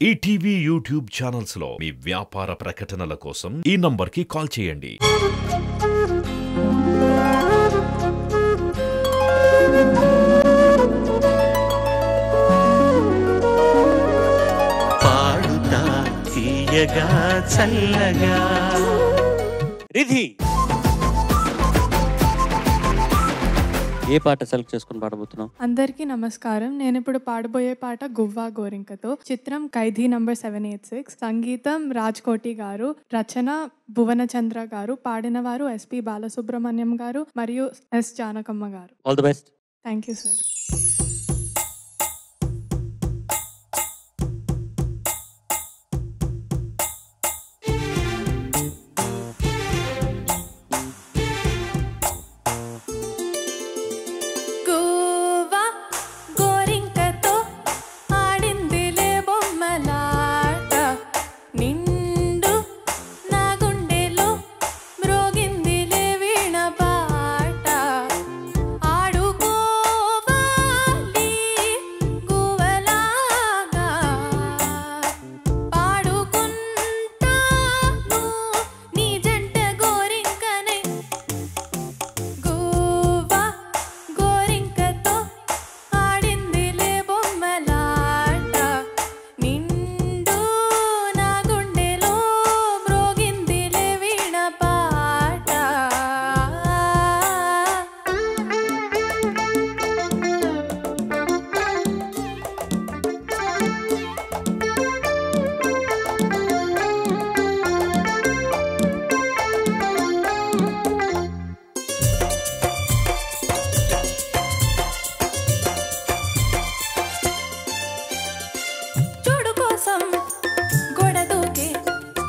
ETV YouTube channels లో మీ వ్యాపార ప్రకటనల కోసం ఈ నంబర్కి కాల్ చేయండి. పాడుతా తీయగా చల్లగా రిధి ఏ పాట సెలెక్ట్ చేసుకుని పాడబోతున్నావు? అందరికీ నమస్కారం. నేను ఇప్పుడు పాడబోయే పాట గువ్వా గోరింకతో. చిత్రం ఖైదీ నంబర్ 786. సంగీతం రాజ్కోటి గారు, రచన భువనచంద్ర గారు, పాడిన వారు ఎస్పి బాలసుబ్రహ్మణ్యం గారు మరియు ఎస్ జానకమ్మ గారు. All the best. Thank you sir.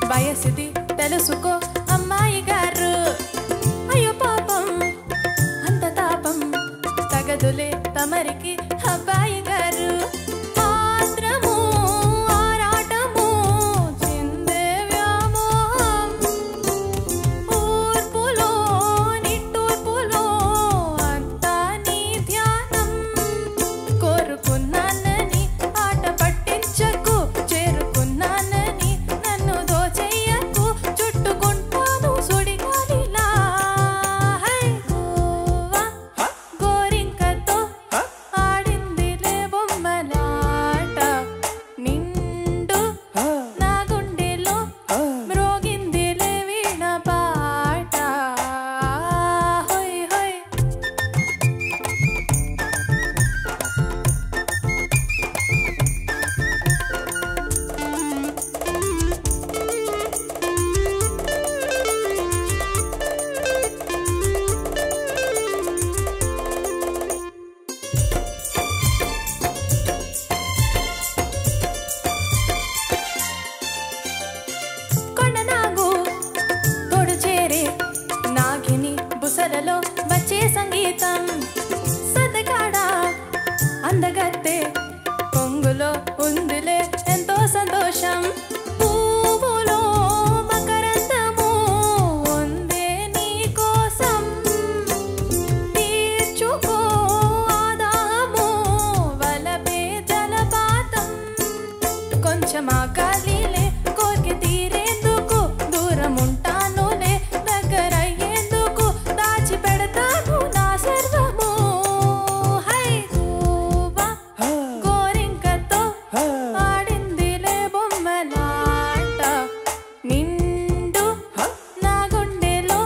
వయసుది తెలుసుకో అమ్మాయి గారు, అయ్యో పాపం అంత తాపం తగదులే తమరికి అబ్బాయి గారు. ఆత్రము ఆరాటము చిందే వ్యామోహం, ఊర్పులో నిట్టూర్పులో అంతా నీ ధ్యానం. కోరుకున్నానని ఆట పట్టించకు, చేరుకున్నానని నన్ను దోచెయ్యకు, చుట్టుకుంటాను సుడిగాలిలా. హై గోవా గోరింకతో ఆడిందిలే బొమ్మలాట, నిండు నా గుండెలో మ్రోగిందిలే వీణ పాట. హోయ్ హోయ్ కొండనాగు తోడు చేరే నాగిని బుసలలో వచ్చే సంగీతం. సదగాడ అందగత్తే కొంగులో ఉందిలే ఎంతో సంతోషం. పువ్వులో మకరందము ఉందే నీ కోసం, తీర్చుకో ఆదాము వలపే జలపాతం. కొంచెం ఆగాలిలే కోరిక తీరేందుకు, దూరం ఉంటానులే దగ్గరయ్యేందుకు, దాచి పెడతాను నా సర్వము. హై గోవా గోరింకతో ఆడిందిలే బొమ్మలాట, నిండు నా గుండెలో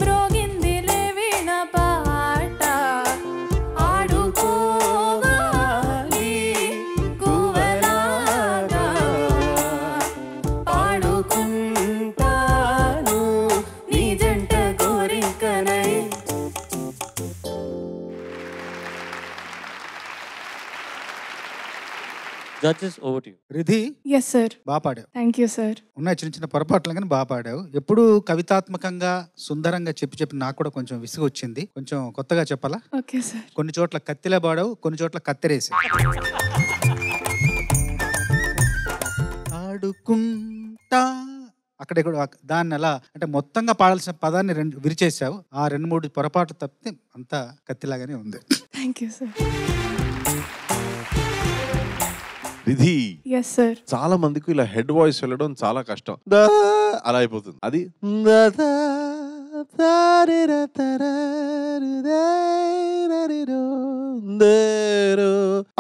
మ్రోగిందిలే వీణ పాట. ఆడుకోవాలి గువ్వలాగా, పాడుకుంటాను నీ జంట గోరింకనై. Judges over to you. Ridhi yes sir. బాగా పాడావు. Thank you sir. ఉన్నాయి చిన్న చిన్న పొరపాట్లు కానీ బాగా పాడావు. ఎప్పుడు కవితాత్మకంగా సుందరంగా చెప్పి నాకు కూడా కొంచెం విసుగు వచ్చింది. కొంచెం కొత్తగా చెప్పాలా? Okay sir. కొన్ని చోట్ల కత్తిలే పాడావు, కొన్ని చోట్ల కత్తెరేసి. ఆడుకుంటా అక్కడ ఇక్కడ దాన్ని ఎలా అంటే మొత్తంగా పాడాల్సిన పదాన్ని విరిచేసావు. ఆ 2-3 పొరపాట్లు తప్పితే అంతా కత్తిలాగానే ఉంది. Thank you sir. Riddhi yes sir. చాలా మందికి ఇలా హెడ్ వాయిస్ వెళ్ళడం చాలా కష్టం, అలా అయిపోతుంది. అది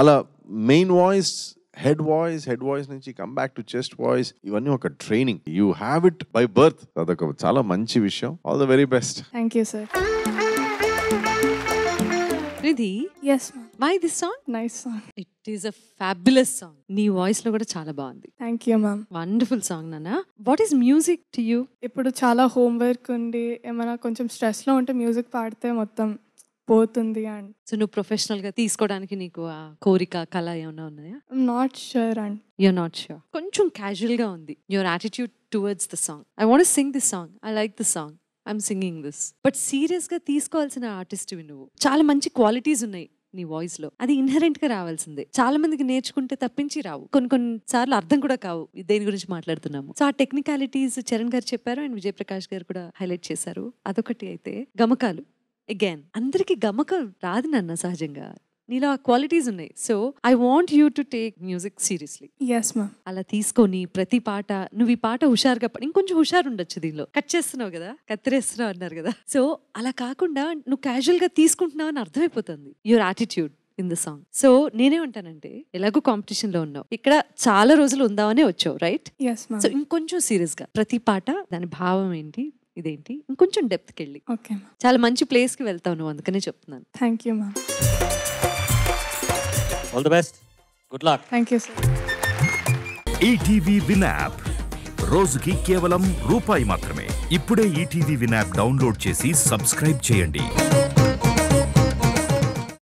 అలా మెయిన్ వాయిస్, హెడ్ వాయిస్ నుంచి come back to chest voice, ఇవన్నీ ఒక training. You have it by birth. అదొక చాలా మంచి విషయం. All the very best. Thank you sir. Riddhi, yes ma'am. why this song? Nice song. It is a fabulous song. నీ voice లో కూడా చాలా బాగుంది. Thank you ma'am. Wonderful song నాన్న. What is music to you? ఇప్పుడు చాలా homework ఉండి ఏమైనా కొంచెం స్ట్రెస్లో ఉంటే మ్యూజిక్ పాడితే మొత్తం పోతుంది అండ్. సో నువ్వు ప్రొఫెషనల్ గా తీసుకోవడానికి నీకు ఆ కోరిక, కళ ఏమైనా ఉన్నాయా? I'm not sure and. You're not sure. కొంచెం క్యాజువల్ గా ఉంది your attitude towards the song. I want sing this song, I like this song, I'm singing this. But serious గా తీసుకోవాల్సిన ఆర్టిస్ట్వి నువ్వు. చాలా మంచి క్వాలిటీస్ ఉన్నాయి నీ వాయిస్ లో, అది ఇన్హరెంట్ గా రావాల్సిందే. చాలా మందికి నేర్చుకుంటే తప్పించి రావు, కొన్ని సార్లు అర్థం కూడా కావు దేని గురించి మాట్లాడుతున్నాము. సో ఆ టెక్నికాలిటీస్ చరణ్ గారు చెప్పారు అండ్ విజయ్ ప్రకాష్ గారు కూడా హైలైట్ చేశారు. అదొకటి. అయితే గమకాలు అగైన్, అందరికి గమకం రాదు నాన్న సహజంగా, నీలో ఆ క్వాలిటీస్ ఉన్నాయి. So I want you to take music seriously. Yes ma'am. అలా తీసుకొని ప్రతి పాట, నువ్వు ఈ పాట హుషారుగా ఇంకొంచెం హుషారు ఉండొచ్చు దీనిలో. కట్ చేస్తున్నావు కదా, కత్తిరేస్తున్నావు అన్నారు కదా. సో అలా కాకుండా నువ్వు క్యాజువల్ గా తీసుకుంటున్నావు అని అర్థమైపోతుంది your attitude in the song. So నేనేమంటానంటే, ఎలాగో కాంపిటీషన్ లో ఉన్నావు, ఇక్కడ చాలా రోజులు ఉందామనే వచ్చావు, రైట్? Yes ma'am. సో ఇంకొంచెం సీరియస్ గా ప్రతి పాట దాని భావం ఏంటి, ఇదేంటి, ఇంకొంచెం డెప్త్కి వెళ్ళి. Okay ma'am. చాలా మంచి ప్లేస్ కి వెళ్తావు నువ్వు, అందుకనే చెప్తున్నాను. Thank you ma'am. All the best, good luck. Thank you sir. ETV win app రోజుకి కేవలం రూపాయి మాత్రమే. ఇప్పుడే ఈటీవీ విన్ యాప్ డౌన్లోడ్ చేసి సబ్స్క్రైబ్ చేయండి.